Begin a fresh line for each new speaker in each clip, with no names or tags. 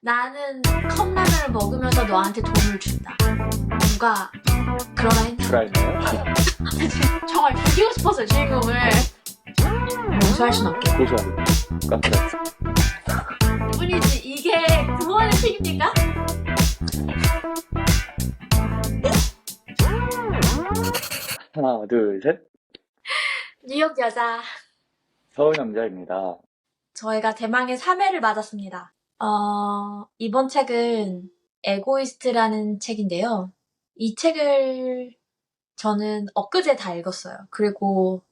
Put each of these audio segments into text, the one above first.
나는 컵라면을 먹으면서 너한테 돈을 준다. 뭔가 그러나 했나?
불알나요?
정말 죽이고 싶었어요, 주인공을. 용서할 순 없게.
고소하게 깜빡했어.
뿐이지, 이게 그거의 책입니까?
하나, 둘, 셋.
뉴욕 여자.
서울 남자입니다.
저희가 대망의 3회를 맞았습니다. 이번 책은 에고이스트라는 책인데요. 이 책을 저는 엊그제 다 읽었어요. 그리고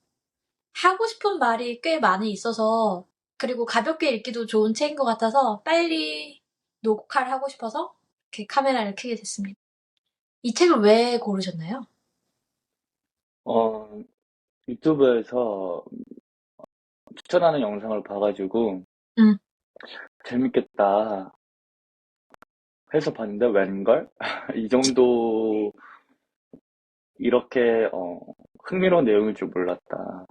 하고 싶은 말이 꽤 많이 있어서, 그리고 가볍게 읽기도 좋은 책인 것 같아서 빨리 녹화를 하고 싶어서 이렇게 카메라를 켜게 됐습니다. 이 책을 왜 고르셨나요?
어, 유튜브에서 추천하는 영상을 봐가지고
음.
재밌겠다 해서 봤는데 웬걸? 이 정도 이렇게 흥미로운 내용일 줄 몰랐다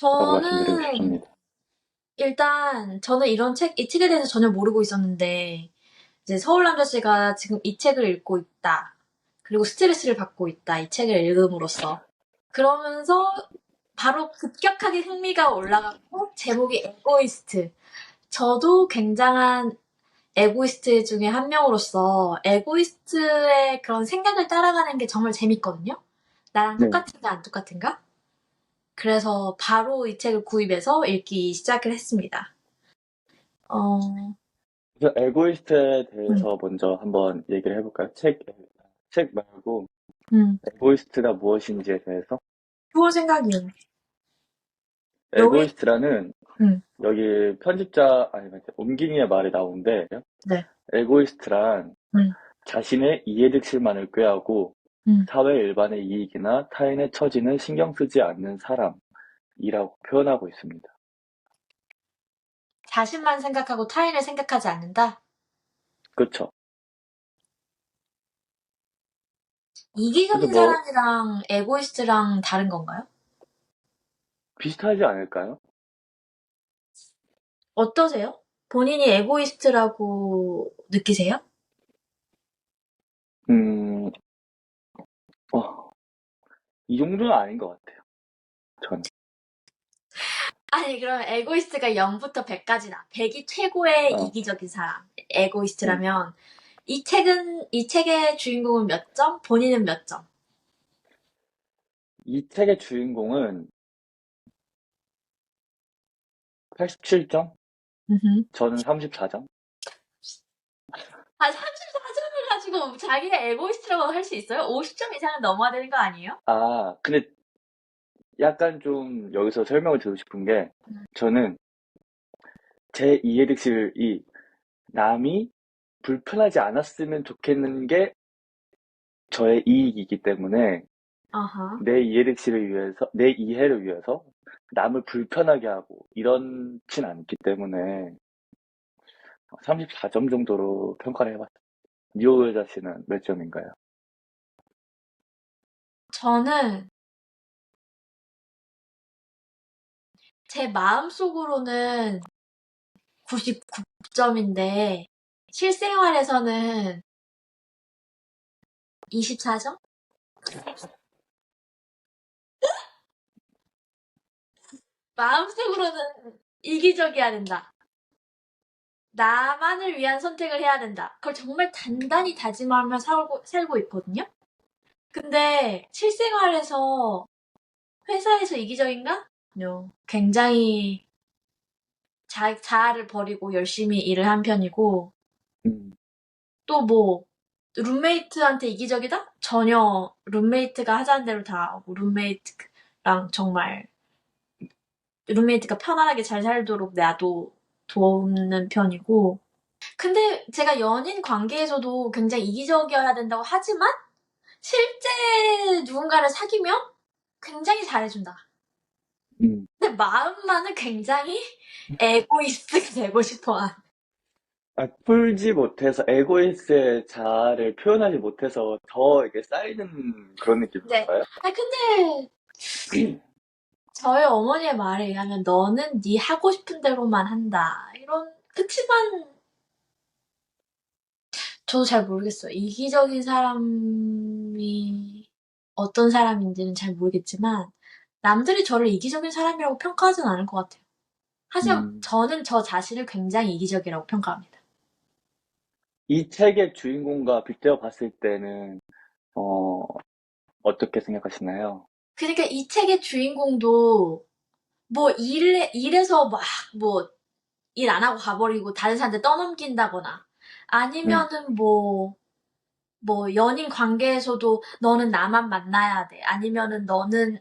라고 말씀드리고
저는
싶습니다.
일단 저는 이 책에 대해서 전혀 모르고 있었는데 이제 서울 남자씨가 지금 이 책을 읽고 있다. 그리고 스트레스를 받고 있다. 이 책을 읽음으로써. 그러면서 바로 급격하게 흥미가 올라갔고 제목이 에고이스트. 저도 굉장한 에고이스트 중에 한 명으로서 에고이스트의 그런 생각을 따라가는 게 정말 재밌거든요. 나랑
네.
똑같은가 안 똑같은가? 그래서 바로 이 책을 구입해서 읽기 시작을 했습니다.
그래서 에고이스트에 대해서 먼저 한번 얘기를 해볼까요? 책 말고 에고이스트가 무엇인지에 대해서.
좋은 생각이에요. 너의,
에고이스트라는
음,
여기 편집자 아니 옴기니의 말이 나오는데
네,
에고이스트란
음,
자신의 이해득실만을 꾀하고
음.
사회 일반의 이익이나 타인의 처지는 신경 쓰지 않는 사람이라고 표현하고 있습니다.
자신만 생각하고 타인을 생각하지 않는다?
그쵸? 그래서
이기적인
뭐
사람이랑 에고이스트랑 다른 건가요?
비슷하지 않을까요?
어떠세요? 본인이 에고이스트라고 느끼세요?
음, 어, 이 정도는 아닌 것 같아요. 저는.
아니, 그럼 에고이스트가 0부터 100까지다. 100이 최고의
어,
이기적인 사람.
음.
에고이스트라면, 이 책의 주인공은 몇 점? 본인은 몇 점?
이 책의 주인공은 87점?
음흠.
저는 34점?
아, 34점을 가지고 자기가 에고이스트라고 할 수 있어요? 50점 이상은 넘어야 되는 거 아니에요?
아, 근데 약간 좀 여기서 설명을 드리고 싶은 게 저는 제 이해득실이 남이 불편하지 않았으면 좋겠는 게 저의 이익이기 때문에
아하.
내 이해를 위해서 남을 불편하게 하고 이렇진 않기 때문에 34점 정도로 평가를 해봤어요. 니오여자 씨는 몇 점인가요?
저는 제 마음속으로는 99점인데, 실생활에서는 24점? 마음속으로는 이기적이어야 된다. 나만을 위한 선택을 해야 된다. 그걸 정말 단단히 다짐하며 살고 있거든요? 근데 실생활에서 회사에서 이기적인가? No. 굉장히 자아를 버리고 열심히 일을 한 편이고,
음,
또 뭐, 룸메이트한테 이기적이다? 전혀 룸메이트가 하자는 대로 다 하고, 룸메이트랑 정말 룸메이트가 편안하게 잘 살도록 나도 돕는 편이고, 근데 제가 연인 관계에서도 굉장히 이기적이어야 된다고 하지만 실제 누군가를 사귀면 굉장히 잘해준다.
음.
근데 마음만은 굉장히 에고이스트가 되고 싶어한.
아, 풀지 못해서 에고이스트의 자아를 표현하지 못해서 더 이렇게 쌓이는 그런
네.
느낌인가요?
아 근데 저희 어머니의 말에 의하면 너는 네 하고 싶은 대로만 한다. 그치만 저도 잘 모르겠어요. 이기적인 사람이 어떤 사람인지는 잘 모르겠지만, 남들이 저를 이기적인 사람이라고 평가하진 않을 것 같아요. 하지만
음,
저는 저 자신을 굉장히 이기적이라고 평가합니다.
이 책의 주인공과 빗대어 봤을 때는, 어, 어떻게 생각하시나요?
그러니까 이 책의 주인공도 뭐 일에서 막 뭐 일 안 하고 가버리고 다른 사람한테 떠넘긴다거나
음,
아니면은 뭐 연인 관계에서도 너는 나만 만나야 돼. 아니면은 너는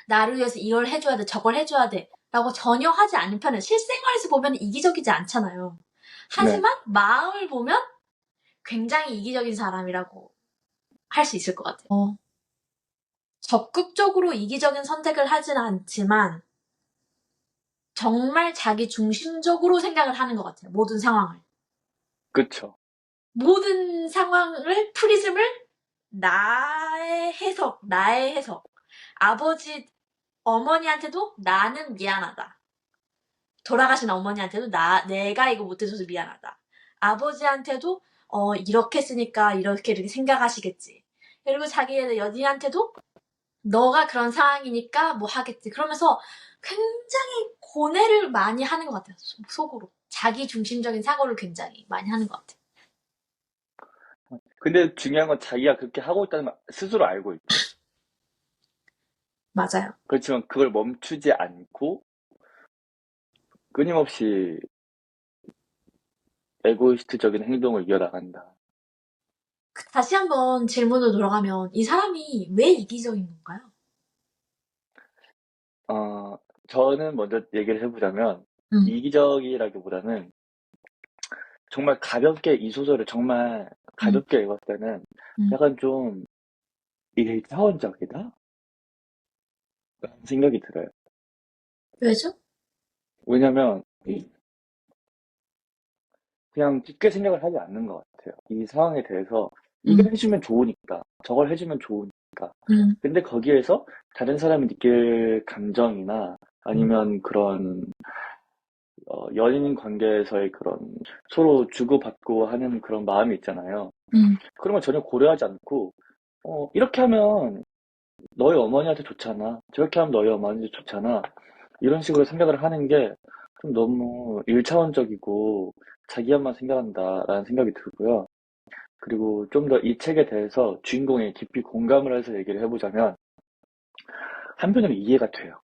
나를 위해서 이걸 해줘야 돼. 저걸 해줘야 돼. 라고 전혀 하지 않는 편은 실생활에서 보면 이기적이지 않잖아요.
네.
하지만 마음을 보면 굉장히 이기적인 사람이라고 할 수 있을 것 같아요. 적극적으로 이기적인 선택을 하지는 않지만 정말 자기 중심적으로 생각을 하는 것 같아요. 모든 상황을.
그쵸.
모든 상황을, 프리즘을 나의 해석. 아버지, 어머니한테도 나는 미안하다. 돌아가신 어머니한테도 내가 이거 못해줘서 미안하다. 아버지한테도, 이렇게 했으니까 이렇게 생각하시겠지. 그리고 자기 연인한테도 너가 그런 상황이니까 뭐 하겠지. 그러면서 굉장히 고뇌를 많이 하는 것 같아요. 속으로. 자기 중심적인 사고를 굉장히 많이 하는 것 같아요.
근데 중요한 건 자기가 그렇게 하고 있다는 걸 스스로 알고 있죠.
맞아요.
그렇지만 그걸 멈추지 않고 끊임없이 에고이스트적인 행동을 이어나간다.
다시 한번 질문으로 돌아가면 이 사람이 왜 이기적인 건가요?
어, 저는 먼저 얘기를 해보자면,
응,
이기적이라기보다는 정말 가볍게 이 소설을 정말
응,
가볍게 읽었을 때는
응.
약간 좀 일차원적이다? 라는 생각이 들어요.
왜죠?
왜냐면 그냥 깊게 생각을 하지 않는 것 같아요. 이 상황에 대해서
응,
이걸 해주면 좋으니까, 저걸 해주면 좋으니까.
응,
근데 거기에서 다른 사람이 느낄 감정이나 아니면 그런 연인 관계에서의 그런 서로 주고받고 하는 그런 마음이 있잖아요.
응,
그런 걸 전혀 고려하지 않고 이렇게 하면 너희 어머니한테 좋잖아. 저렇게 하면 너희 어머니한테 좋잖아. 이런 식으로 생각을 하는 게 좀 너무 일차원적이고 자기야만 생각한다라는 생각이 들고요. 그리고 좀 더 이 책에 대해서 주인공에 깊이 공감을 해서 얘기를 해보자면 한편으로 이해가 돼요.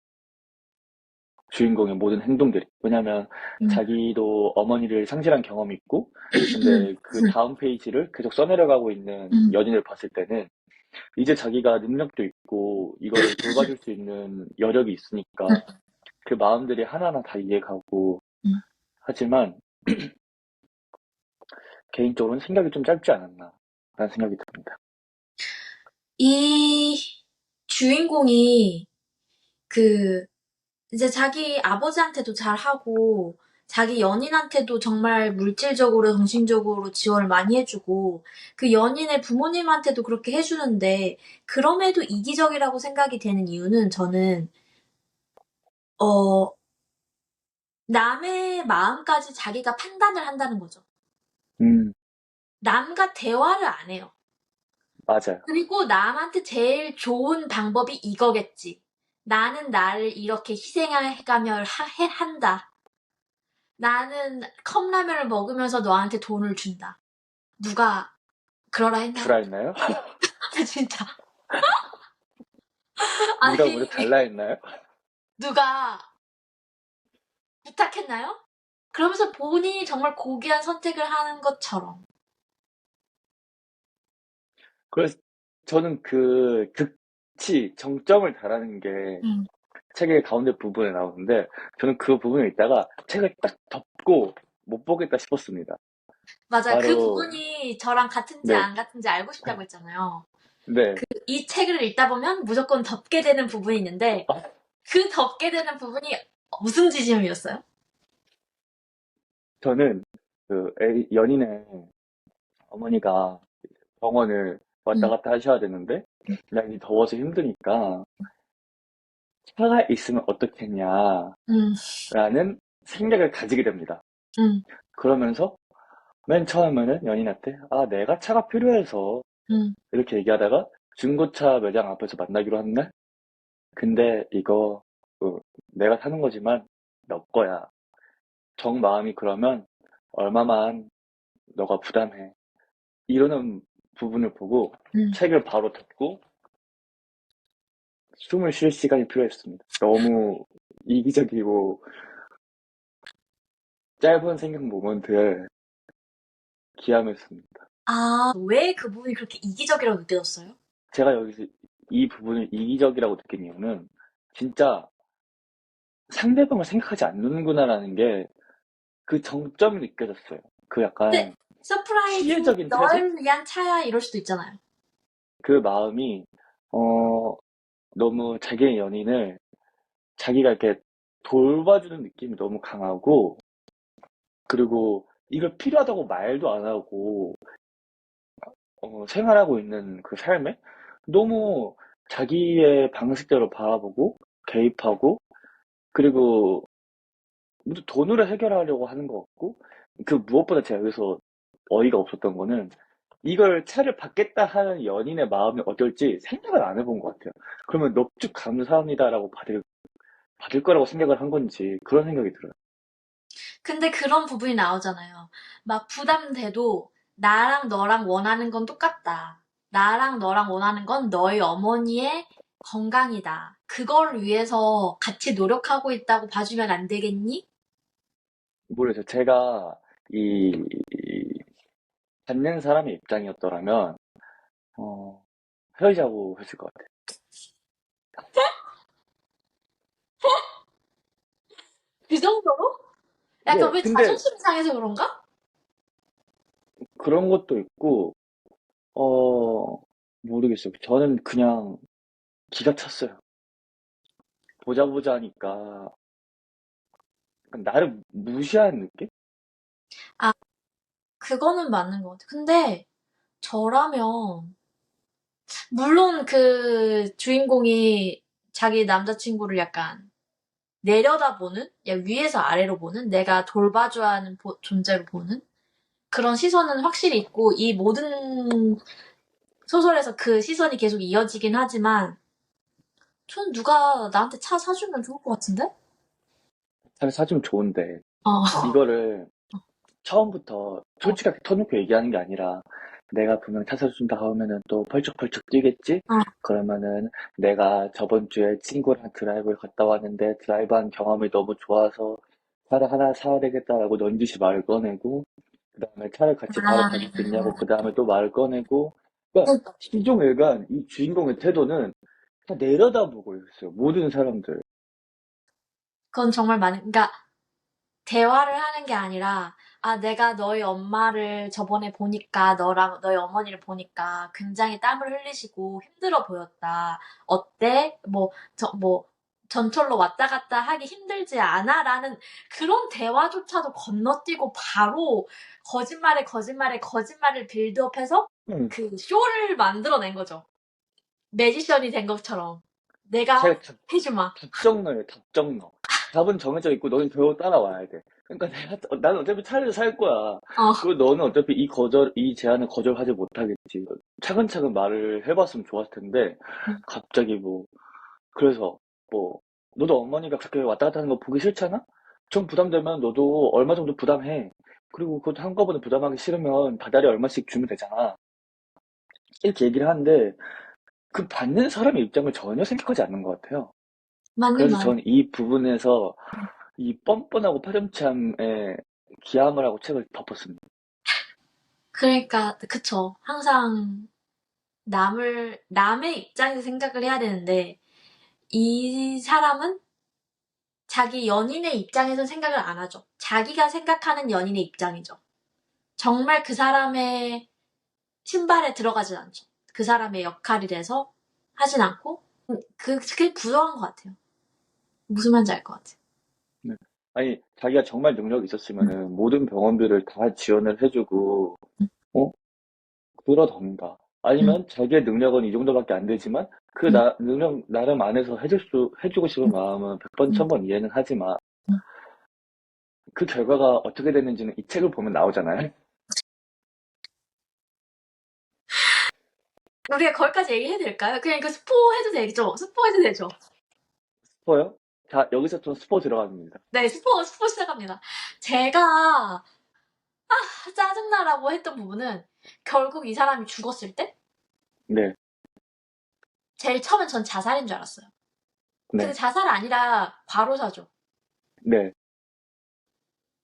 주인공의 모든 행동들이. 왜냐면
응,
자기도 어머니를 상실한 경험이 있고,
응,
근데 그 다음 페이지를 계속 써내려가고 있는
응,
연인을 봤을 때는 이제 자기가 능력도 있고 이거를 돌봐줄 수 있는 여력이 있으니까 그 마음들이 하나하나 다 이해가고
응.
하지만 개인적으로는 생각이 좀 짧지 않았나 라는 생각이 듭니다.
이 주인공이 그 이제 자기 아버지한테도 잘하고 자기 연인한테도 정말 물질적으로 정신적으로 지원을 많이 해주고 그 연인의 부모님한테도 그렇게 해주는데 그럼에도 이기적이라고 생각이 되는 이유는 저는 어 남의 마음까지 자기가 판단을 한다는 거죠.
음,
남과 대화를 안 해요.
맞아요.
그리고 남한테 제일 좋은 방법이 이거겠지. 나는 나를 이렇게 희생해가며 한다. 나는 컵라면을 먹으면서 너한테 돈을 준다. 누가 그러라 했나요?
주라 했나요?
진짜.
누가 먼저
아니,
달라 했나요?
누가 부탁했나요? 그러면서 본인이 정말 고귀한 선택을 하는 것처럼.
그래서 저는 그 극치, 정점을 달하는 게
음.
책의 가운데 부분에 나오는데 저는 그 부분을 읽다가 책을 딱 덮고 못 보겠다 싶었습니다.
맞아요. 그
바로
부분이 저랑 같은지
네,
안 같은지 알고 싶다고 했잖아요.
네.
이 책을 읽다 보면 무조건 덮게 되는 부분이 있는데
아,
그 덮게 되는 부분이 무슨 지점이었어요?
저는 그 연인의 어머니가 병원을 왔다
음,
갔다 하셔야 되는데 날이 더워서 힘드니까 차가 있으면 어떻겠냐라는
음,
생각을 가지게 됩니다.
음,
그러면서 맨 처음에는 연인한테, 아, 내가 차가 필요해서
응.
이렇게 얘기하다가 중고차 매장 앞에서 만나기로 한 날? 근데 이거 내가 사는 거지만 너 거야. 정 마음이 그러면 얼마만 너가 부담해. 이러는 부분을 보고
응.
책을 바로 덮고 숨을 쉴 시간이 필요했습니다. 너무 이기적이고 짧은 생각 모먼트에 기함했습니다.
아, 왜 그 부분이 그렇게 이기적이라고 느껴졌어요?
제가 여기서 이 부분을 이기적이라고 느낀 이유는 진짜 상대방을 생각하지 않는구나라는 게 그 정점이 느껴졌어요. 그
근데
약간
서프라이즈
피해적인 태도?
널 위한 차야 이럴 수도 있잖아요.
그 마음이 어 너무 자기의 연인을 자기가 이렇게 돌봐주는 느낌이 너무 강하고 그리고 이걸 필요하다고 말도 안 하고 생활하고 있는 그 삶에 너무 자기의 방식대로 바라보고 개입하고 그리고 모두 돈으로 해결하려고 하는 것 같고 그 무엇보다 제가 여기서 어이가 없었던 거는 이걸 차를 받겠다 하는 연인의 마음이 어떨지 생각을 안 해본 것 같아요. 그러면 넙죽 감사합니다라고 받을 거라고 생각을 한 건지 그런 생각이 들어요.
근데 그런 부분이 나오잖아요. 막 부담돼도 나랑 너랑 원하는 건 똑같다. 나랑 너랑 원하는 건 너희 어머니의 건강이다. 그걸 위해서 같이 노력하고 있다고 봐주면 안 되겠니?
모르겠어요. 제가 이 받는 사람의 입장이었더라면 어, 헤어지자고 했을 것 같아요.
그 정도로? 약간
네,
왜
근데
자존심 상해서 그런가?
그런 것도 있고 어, 모르겠어요. 저는 그냥 기가 찼어요. 보자 보자 하니까 나를 무시하는 느낌?
아, 그거는 맞는 것 같아. 근데 저라면 물론 그 주인공이 자기 남자친구를 약간 내려다보는, 야, 위에서 아래로 보는, 내가 돌봐줘야 하는 존재로 보는 그런 시선은 확실히 있고, 이 모든 소설에서 그 시선이 계속 이어지긴 하지만, 전 누가 나한테 차 사주면 좋을 것 같은데?
차를 사주면 좋은데
어,
이거를 처음부터 솔직하게 터놓고 얘기하는 게 아니라 내가 분명 차 사준다 하면은 또 펄쩍펄쩍 뛰겠지?
어,
그러면은 내가 저번 주에 친구랑 드라이브를 갔다 왔는데 드라이브한 경험이 너무 좋아서 차를 하나 사야 되겠다라고 넌지시 말을 꺼내고 그 다음에 차를 같이 바로 가질 수 있냐고 그 다음에 또 말을 꺼내고 그러니까
그러니까
시종일관 이 주인공의 태도는 다 내려다보고 있어요. 모든 사람들.
그건 정말 많은, 그러니까 대화를 하는 게 아니라, 아, 내가 너희 엄마를 저번에 보니까, 너랑 너희 어머니를 보니까 굉장히 땀을 흘리시고 힘들어 보였다. 어때? 전철로 왔다 갔다 하기 힘들지 않아? 라는 그런 대화조차도 건너뛰고 바로 거짓말에 거짓말을 빌드업해서
음,
그 쇼를 만들어낸 거죠. 매지션이 된 것처럼. 내가
자기가
해주마.
답정너예요, 답정너. 답은 정해져 있고 너는 결국 따라와야 돼. 그러니까 나는 어차피 차를 살 거야.
어,
그리고 너는 어차피 이 제안을 거절하지 못하겠지. 차근차근 말을 해봤으면 좋았을 텐데, 갑자기 그래서, 뭐, 너도 어머니가 그렇게 왔다 갔다 하는 거 보기 싫잖아? 좀 부담되면 너도 얼마 정도 부담해. 그리고 그것도 한꺼번에 부담하기 싫으면 다달이 얼마씩 주면 되잖아. 이렇게 얘기를 하는데, 그 받는 사람의 입장을 전혀 생각하지 않는 것 같아요.
맞는
그래서
말.
저는 이 부분에서 이 뻔뻔하고 파렴치함에 기함을 하고 책을 덮었습니다.
그러니까, 그쵸. 항상 남의 입장에서 생각을 해야 되는데, 이 사람은 자기 연인의 입장에서 생각을 안 하죠. 자기가 생각하는 연인의 입장이죠. 정말 그 사람의 신발에 들어가진 않죠. 그 사람의 역할이 돼서 하진 않고, 그게 부정한 것 같아요. 무슨 말인지 알 것 같아요.
네. 아니, 자기가 정말 능력이 있었으면은 모든 병원비를 다 지원을 해주고, 어? 그러던가.
응,
아니면 자기의 능력은 이 정도밖에 안 되지만 그
응,
능력 나름 안에서 해주고 싶은 마음은 100번,
응.
1000번 이해는 하지만 그 결과가 어떻게 됐는지는 이 책을 보면 나오잖아요.
우리가 거기까지 얘기해도 될까요? 그냥 이거 스포해도 되죠? 스포해도 되죠?
스포요? 자, 여기서 좀 스포 들어갑니다.
네, 스포 시작합니다. 제가 짜증나라고 했던 부분은 결국 이 사람이 죽었을 때
네,
제일 처음엔 전 자살인 줄 알았어요. 근데
네,
자살이 아니라 과로사죠.
네.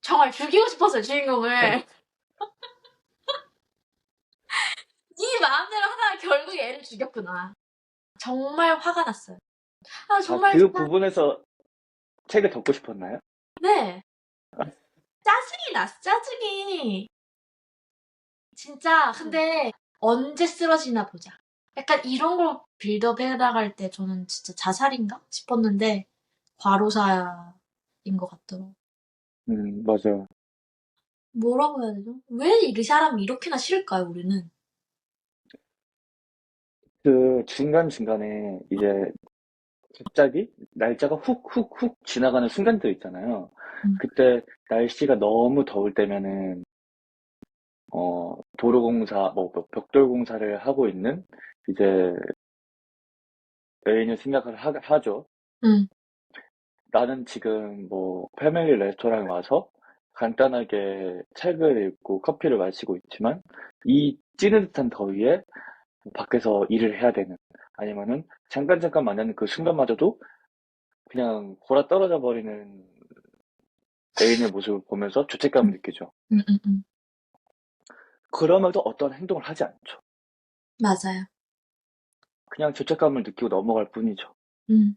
정말 죽이고 싶었어요, 주인공을. 이 마음대로 하다가 결국 애를 죽였구나. 정말 화가 났어요. 아,
아,
정말,
그
정말,
부분에서 책을 덮고 싶었나요?
네. 짜증이 났어, 짜증이. 진짜, 근데 언제 쓰러지나 보자. 약간 이런 걸 빌드업 해나갈 때 저는 진짜 자살인가 싶었는데, 과로사인 것 같더라고.
맞아요.
뭐라고 해야 되죠? 왜 이 사람이 이렇게나 싫을까요, 우리는?
그 중간중간에 이제 갑자기 날짜가 훅훅훅 지나가는 순간들 있잖아요.
음,
그때 날씨가 너무 더울 때면은 도로공사, 뭐 벽돌공사를 하고 있는 이제 애인을 생각을 하죠.
음,
나는 지금 뭐 패밀리 레스토랑에 와서 간단하게 책을 읽고 커피를 마시고 있지만 이 찌릿한 더위에 밖에서 일을 해야 되는 아니면은 잠깐 만나는 그 순간마저도 그냥 골아 떨어져 버리는 애인의 모습을 보면서 죄책감을
음,
느끼죠.
음, 음, 음.
그러면서 어떤 행동을 하지 않죠.
맞아요.
그냥 죄책감을 느끼고 넘어갈 뿐이죠.
음.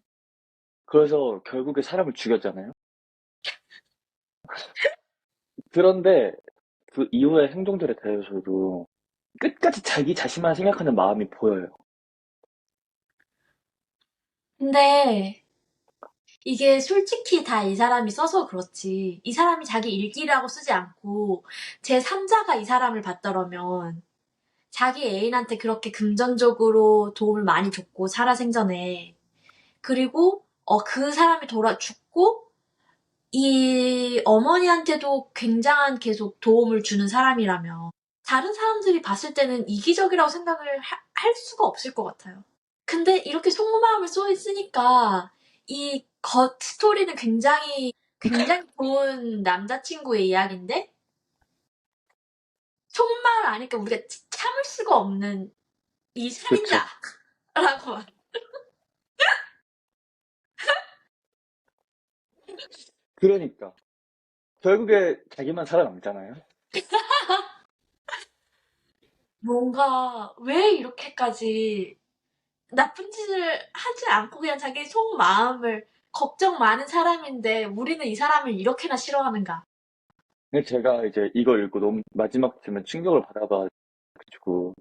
그래서 결국에 사람을 죽였잖아요. 그런데 그 이후의 행동들에 대해서도 끝까지 자기 자신만 생각하는 마음이 보여요.
근데 이게 솔직히 다 이 사람이 써서 그렇지. 이 사람이 자기 일기라고 쓰지 않고 제3자가 이 사람을 봤더라면 자기 애인한테 그렇게 금전적으로 도움을 많이 줬고 살아생전에 그리고 그 사람이 돌아 죽고 이 어머니한테도 굉장한 계속 도움을 주는 사람이라면 다른 사람들이 봤을 때는 이기적이라고 생각을 할 수가 없을 것 같아요. 근데 이렇게 속마음을 써 있으니까 이 겉 스토리는 굉장히 좋은 남자친구의 이야기인데 속마음을 아니까 우리가 참을 수가 없는 이
그쵸.
살인자라고.
그러니까. 결국에 자기만 살아남잖아요.
뭔가 왜 이렇게까지 나쁜 짓을 하지 않고 그냥 자기 속마음을 걱정 많은 사람인데 우리는 이 사람을 이렇게나 싫어하는가.
근데 제가 이제 이걸 읽고 너무 마지막쯤에 충격을 받아봐가지고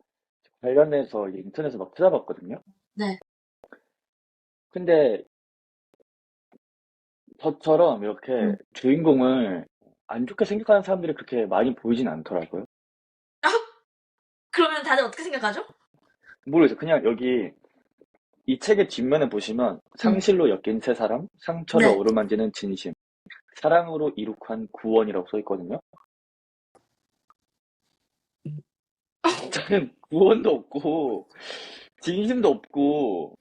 관련해서 이제 인터넷에 막 찾아봤거든요.
네.
근데 저처럼 이렇게
음.
주인공을 안 좋게 생각하는 사람들이 그렇게 많이 보이진 않더라고요.
그러면 다들 어떻게 생각하죠?
모르겠어요. 그냥 여기 이 책의 뒷면에 보시면
음.
상실로 엮인 세 사람, 상처를
네.
어루만지는 진심, 사랑으로 이룩한 구원이라고 써 있거든요. 저는 구원도 없고 진심도 없고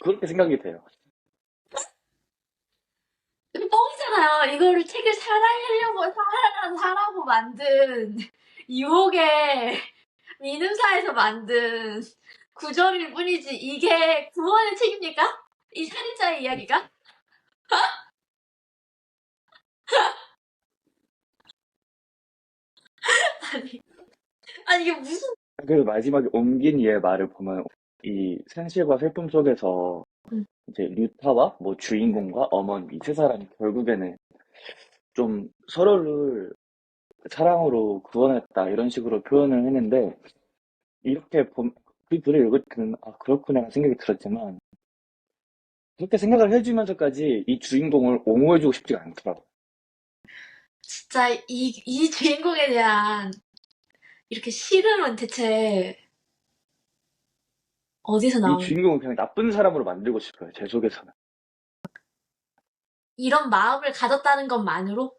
그렇게 생각이 돼요.
뻥이잖아요. 이거를 책을 사라고 만든 유혹의 민음사에서 만든 구절일 뿐이지 이게 구원의 책입니까? 이 살인자의 이야기가? 아니, 아니 이게 무슨.
그래서 마지막에 옮긴 이의 말을 보면 이 산실과 슬픔 속에서
음,
이제 류타와 뭐
음.
주인공과 어머니 이 세 사람이 결국에는 좀 서로를 사랑으로 구원했다 이런 식으로 표현을 했는데 이렇게 그 글을 읽을 때는 아 그렇구나 생각이 들었지만 그렇게 생각을 해주면서까지 이 주인공을 옹호해주고 싶지가 않더라고.
진짜 이 주인공에 대한 이렇게 싫음은 대체 어디서
이
나오는.
주인공을 그냥 나쁜 사람으로 만들고 싶어요. 제 속에서는.
이런 마음을 가졌다는 것만으로?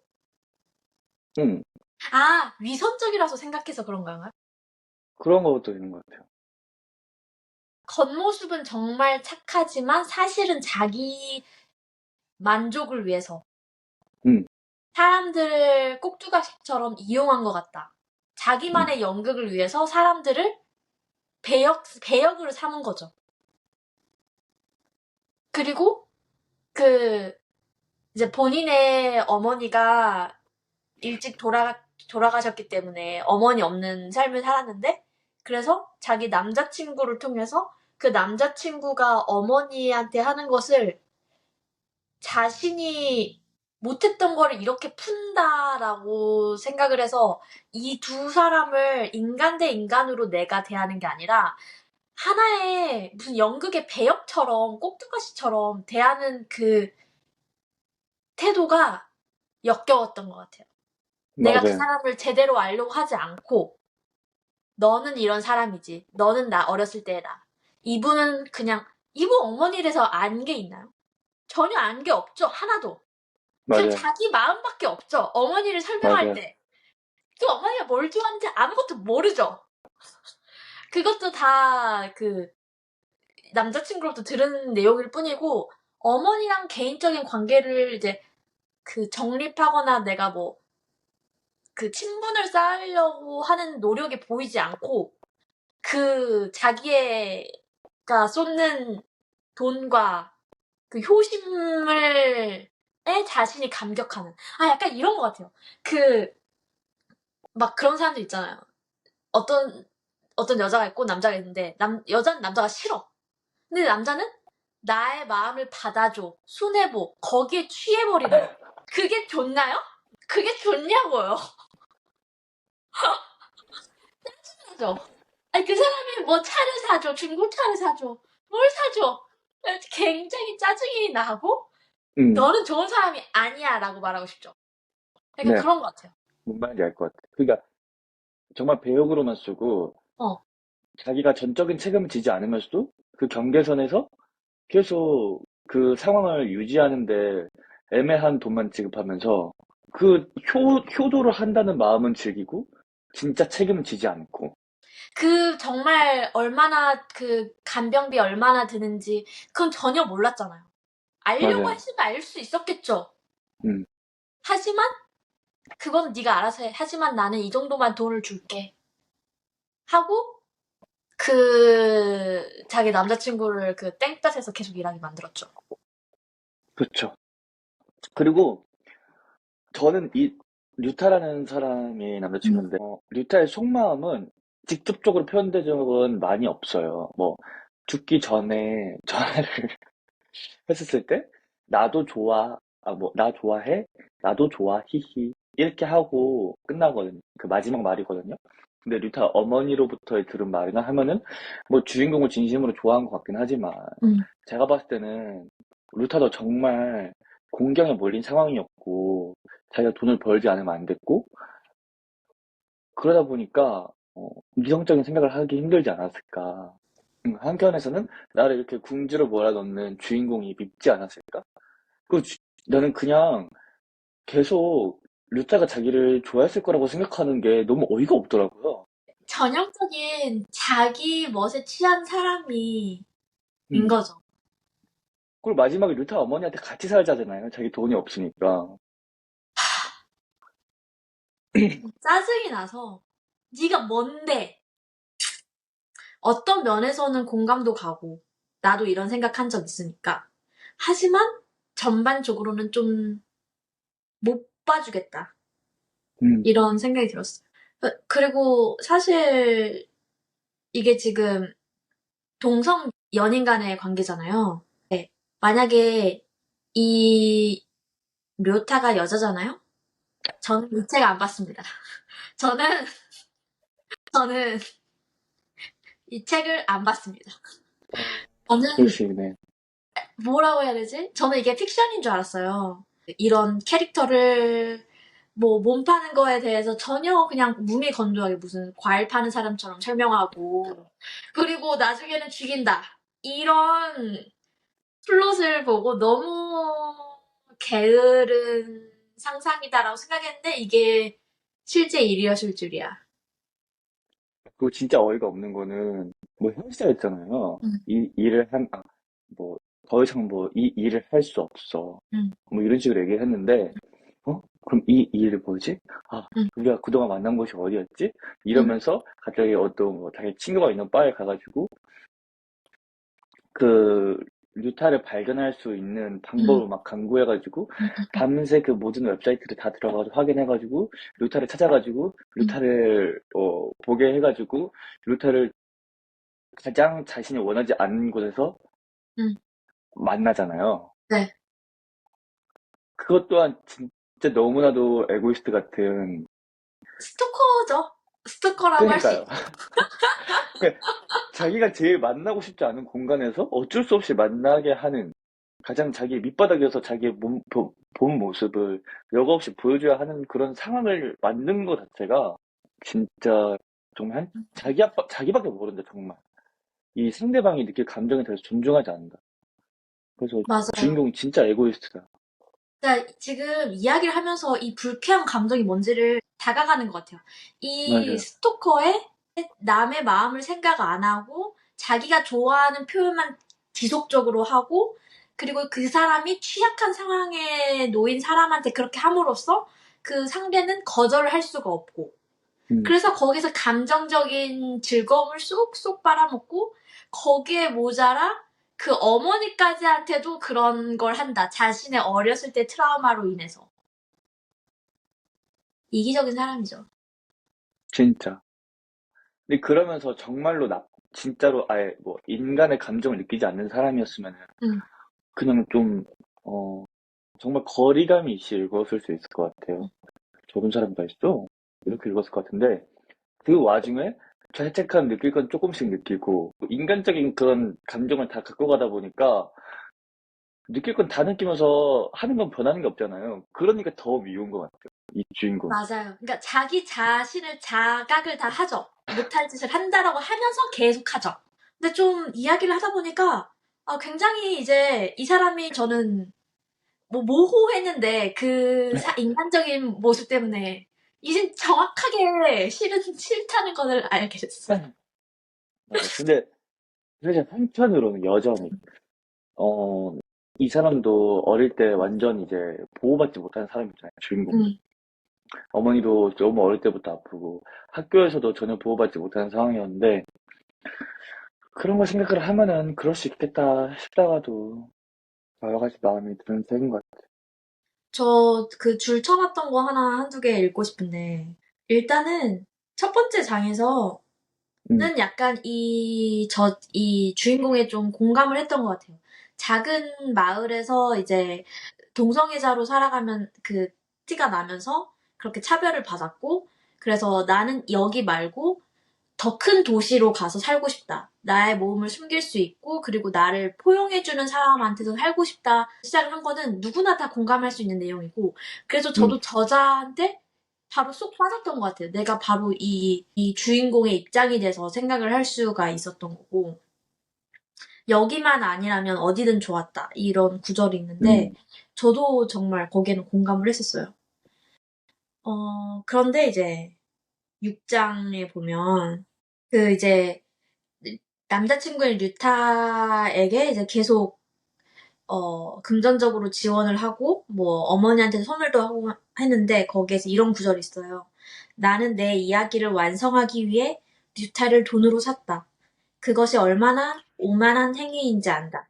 응,
아, 위선적이라서 생각해서 그런 건가요?
그런 것도 있는 것 같아요.
겉모습은 정말 착하지만 사실은 자기 만족을 위해서
음,
사람들을 꼭두각시처럼 이용한 것 같다.
음,
자기만의 연극을 위해서 사람들을 배역으로 삼은 거죠. 그리고 그 이제 본인의 어머니가 일찍 돌아가셨기 때문에 어머니 없는 삶을 살았는데, 그래서 자기 남자친구를 통해서 그 남자친구가 어머니한테 하는 것을 자신이 못했던 거를 이렇게 푼다라고 생각을 해서 이 두 사람을 인간 대 인간으로 내가 대하는 게 아니라 하나의 무슨 연극의 배역처럼 꼭두가시처럼 대하는 그 태도가 역겨웠던 것 같아요. 내가 그
맞아요.
사람을 제대로 알려고 하지 않고 너는 이런 사람이지. 너는 나 어렸을 때다. 이분은 그냥 이분 어머니에 대해서 안 게 있나요? 전혀 안 게 없죠. 하나도. 그냥
맞아요.
자기 마음밖에 없죠. 어머니를 설명할
맞아요.
때. 그 어머니가 뭘 좋아하는지 아무것도 모르죠. 그것도 다 그 남자친구로부터 들은 내용일 뿐이고, 어머니랑 개인적인 관계를 이제 그 정립하거나 내가 뭐 그 친분을 쌓으려고 하는 노력이 보이지 않고, 그 자기가 쏟는 돈과 그 효심을 에 자신이 감격하는, 약간 이런 것 같아요. 그 막 그런 사람들 있잖아요. 어떤 여자가 있고 남자가 있는데 여자는 남자가 싫어. 근데 남자는 나의 마음을 받아줘, 순애보, 거기에 취해버리는 거. 그게 좋나요? 그게 좋냐고요. 그죠? 아니, 그 사람이 뭐 차를 사줘, 중고차를 사줘, 뭘 사줘. 굉장히 짜증이 나고,
음,
너는 좋은 사람이 아니야 라고 말하고 싶죠. 약간
네.
그런 것 같아요.
뭔 말인지 알 것 같아. 그러니까 정말 배역으로만 쓰고
어.
자기가 전적인 책임을 지지 않으면서도 그 경계선에서 계속 그 상황을 유지하는데 애매한 돈만 지급하면서 그 효도를 한다는 마음은 즐기고 진짜 책임은 지지 않고.
그 정말 얼마나 그 간병비 얼마나 드는지 그건 전혀 몰랐잖아요. 알려고
맞아요.
했으면 알 수 있었겠죠.
음,
하지만 그건 네가 알아서 해. 하지만 나는 이 정도만 돈을 줄게. 하고 그 자기 남자친구를 그 땡볕에서 계속 일하게 만들었죠.
그렇죠. 그리고 저는 이 류타라는 사람이
음.
남자친구인데, 류타의 속마음은 직접적으로 표현된 적은 많이 없어요. 뭐, 죽기 전에 전화를 했었을 때, 나도 좋아, 뭐, 나 좋아해? 나도 좋아, 히히. 이렇게 하고 끝나거든요. 그 마지막 말이거든요. 근데 류타 어머니로부터 들은 말이나 하면은, 뭐, 주인공을 진심으로 좋아한 것 같긴 하지만,
음.
제가 봤을 때는, 루타도 정말 공경에 몰린 상황이었고, 자기가 돈을 벌지 않으면 안 됐고, 그러다 보니까, 이성적인 생각을 하기 힘들지 않았을까. 한편에서는 나를 이렇게 궁지로 몰아넣는 주인공이 밉지 않았을까? 그 나는 그냥 계속 류타가 자기를 좋아했을 거라고 생각하는 게 너무 어이가 없더라고요.
전형적인 자기 멋에 취한 사람이 인
음.
거죠.
그리고 마지막에 류타 어머니한테 같이 살자잖아요. 자기 돈이 없으니까.
짜증이 나서 네가 뭔데? 어떤 면에서는 공감도 가고 나도 이런 생각한 적 있으니까. 하지만 전반적으로는 좀 못 봐주겠다.
음,
이런 생각이 들었어요. 그리고 사실 이게 지금 동성 연인 간의 관계잖아요. 네. 만약에 이 료타가 여자잖아요? 저는 이 책 안 봤습니다. 저는, 저는 이 책을 안 봤습니다.
그럴
저는
수 있네.
뭐라고 해야 되지? 저는 이게 픽션인 줄 알았어요. 이런 캐릭터를 뭐 몸 파는 거에 대해서 전혀 그냥 무미건조하게 무슨 과일 파는 사람처럼 설명하고, 그리고 나중에는 죽인다. 이런 플롯을 보고 너무 게으른 상상이다라고 생각했는데 이게 실제 일이었을 줄이야.
그리고 진짜 어이가 없는 거는 뭐 헬스자였잖아요.
응,
이 일을 뭐 더 이상 뭐 이 일을 할 수 없어.
응,
뭐 이런 식으로 얘기를 했는데 그럼 이 일을 뭐지? 아,
응,
우리가 그동안 만난 곳이 어디였지?
응,
이러면서 갑자기 어떤 뭐 자기 친구가 있는 바에 가가지고 그 류타를 발견할 수 있는
응,
방법을 막 강구해가지고
응, 응,
밤새 그 모든 웹사이트를 다 들어가서 확인해가지고 류타를 찾아가지고
응,
류타를 보게 해가지고 류타를 가장 자신이 원하지 않는 곳에서
응.
만나잖아요.
네.
그것 또한 진짜 너무나도 에고이스트 같은.
스토커죠. 스토커라고 할 수
그러니까요.
있죠.
그러니까 자기가 제일 만나고 싶지 않은 공간에서 어쩔 수 없이 만나게 하는, 가장 자기 밑바닥에서 자기의 본 모습을 여과 없이 보여줘야 하는 그런 상황을 만든 것 자체가 진짜 정말 자기밖에 모른다, 정말. 이 상대방이 느낄 감정에 대해서 존중하지 않는다. 그래서
맞아요.
주인공이 진짜 에고이스트다.
그러니까 지금 이야기를 하면서 이 불쾌한 감정이 뭔지를 다가가는 것 같아요. 이
맞아요.
스토커의 남의 마음을 생각 안 하고 자기가 좋아하는 표현만 지속적으로 하고 그리고 그 사람이 취약한 상황에 놓인 사람한테 그렇게 함으로써 그 상대는 거절을 할 수가 없고
음,
그래서 거기서 감정적인 즐거움을 쏙쏙 빨아먹고 거기에 모자라 그 어머니까지한테도 그런 걸 한다. 자신의 어렸을 때 트라우마로 인해서. 이기적인 사람이죠.
진짜. 근데 그러면서 정말로 진짜로 아예 뭐 인간의 감정을 느끼지 않는 사람이었으면
응.
그냥 좀, 어, 정말 거리감이 있이 읽었을 수 있을 것 같아요. 저런 사람 다 있어? 이렇게 읽었을 것 같은데, 그 와중에 죄책감 느낄 건 조금씩 느끼고, 인간적인 그런 감정을 다 갖고 가다 보니까, 느낄 건 다 느끼면서 하는 건 변하는 게 없잖아요. 그러니까 더 미운 것 같아요. 이 주인공.
맞아요. 그러니까 자기 자신을 자각을 다 하죠. 못할 짓을 한다라고 하면서 계속 하죠. 근데 좀 이야기를 하다 보니까 굉장히 이제 이 사람이 저는 뭐 모호했는데 그 인간적인 모습 때문에 이젠 정확하게 싫다는 것을 알게 됐어요.
맞아요. 근데 사실 한편으로는 여전히, 어, 이 사람도 어릴 때 완전 이제 보호받지 못하는 사람이잖아요, 주인공이.
음,
어머니도 너무 어릴 때부터 아프고 학교에서도 전혀 보호받지 못하는 상황이었는데 그런 걸 생각을 하면은 그럴 수 있겠다 싶다가도 여러 가지 마음이 드는 책인 것 같아요.
저 그 줄 쳐놨던 거 하나 한두 개 읽고 싶은데 일단은 첫 번째 장에서는
음,
약간 이 주인공에 좀 공감을 했던 것 같아요. 작은 마을에서 이제 동성애자로 살아가면 그 티가 나면서 그렇게 차별을 받았고 그래서 나는 여기 말고 더 큰 도시로 가서 살고 싶다. 나의 몸을 숨길 수 있고, 그리고 나를 포용해주는 사람한테서 살고 싶다. 시작을 한 거는 누구나 다 공감할 수 있는 내용이고, 그래서
음,
저도 저자한테 바로 쏙 빠졌던 것 같아요. 내가 바로 이 주인공의 입장이 돼서 생각을 할 수가 있었던 거고, 여기만 아니라면 어디든 좋았다. 이런 구절이 있는데,
음,
저도 정말 거기에는 공감을 했었어요. 그런데 이제 6장에 보면, 그 이제 남자친구인 류타에게 이제 계속 금전적으로 지원을 하고 뭐 어머니한테 선물도 하고 했는데 거기에서 이런 구절이 있어요. 나는 내 이야기를 완성하기 위해 류타를 돈으로 샀다. 그것이 얼마나 오만한 행위인지 안다.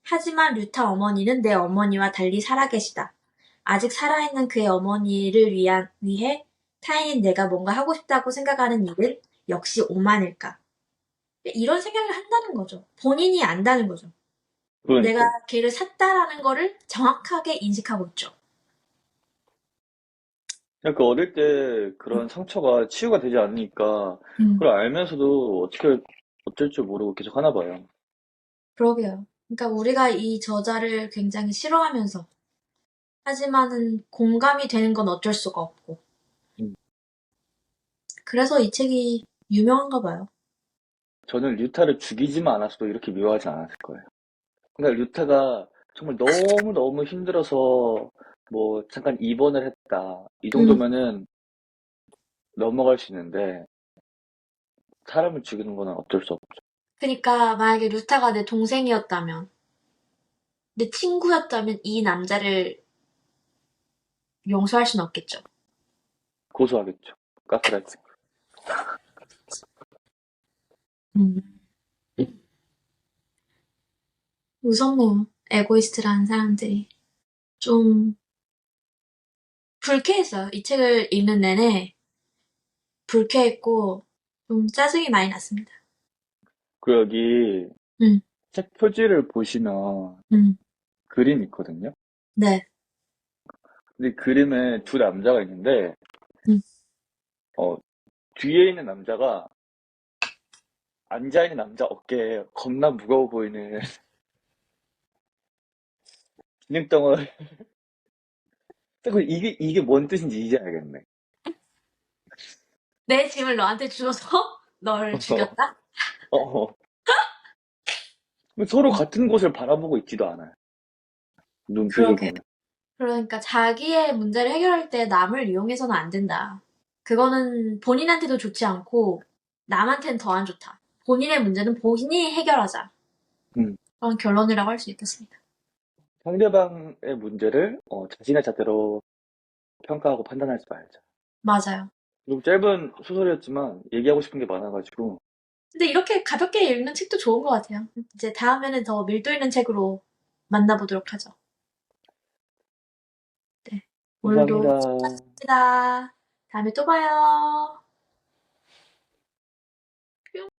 하지만 류타 어머니는 내 어머니와 달리 살아계시다. 아직 살아있는 그의 어머니를 위해 타인인 내가 뭔가 하고 싶다고 생각하는 일은 역시 오만일까? 이런 생각을 한다는 거죠. 본인이 안다는 거죠. 내가
그러니까.
걔를 샀다라는 거를 정확하게 인식하고 있죠.
그러니까 어릴 때 그런 상처가 치유가 되지 않으니까
음,
그걸 알면서도 어떻게 어쩔 줄 모르고 계속 하나 봐요.
그러게요. 그러니까 우리가 이 저자를 굉장히 싫어하면서 하지만은 공감이 되는 건 어쩔 수가 없고
음.
그래서 이 책이 유명한가 봐요.
저는 류타를 죽이지만 않았어도 이렇게 미워하진 않았을 거예요. 그러니까 류타가 정말 너무너무 힘들어서 뭐 잠깐 입원을 했다. 이
음,
정도면은 넘어갈 수 있는데 사람을 죽이는 거는 어쩔 수 없죠.
그러니까 만약에 루타가 내 동생이었다면, 내 친구였다면 이 남자를 용서할 수는 없겠죠.
고소하겠죠. 가스라이팅.
음. 무섭네요. 에고이스트라는 사람들이. 좀 불쾌했어요. 이 책을 읽는 내내 불쾌했고 좀 짜증이 많이 났습니다.
그리고 여기
음,
책 표지를 보시면
음,
그림이 있거든요.
네,
근데 그림에 두 남자가 있는데,
음.
어, 뒤에 있는 남자가 앉아있는 남자 어깨에 겁나 무거워 보이는 기능덩어리. 이게 뭔 뜻인지 이제 알겠네.
내 짐을 너한테 주어서 널 죽였다?
어, 서로
음,
같은 곳을 바라보고 있지도 않아요. 눈빛을
그러게.
보면.
그러니까 자기의 문제를 해결할 때 남을 이용해서는 안 된다. 그거는 본인한테도 좋지 않고 남한테는 더 안 좋다. 본인의 문제는 본인이 해결하자.
음,
그런 결론이라고 할 수 있겠습니다.
상대방의 문제를 자신의 잣대로 평가하고 판단하지 말자.
맞아요.
좀 짧은 소설이었지만 얘기하고 싶은 게 많아가지고
근데 이렇게 가볍게 읽는 책도 좋은 것 같아요. 이제 다음에는 더 밀도 있는 책으로 만나보도록 하죠. 네. 오늘도
감사합니다.
수고하셨습니다. 다음에 또 봐요. 뿅.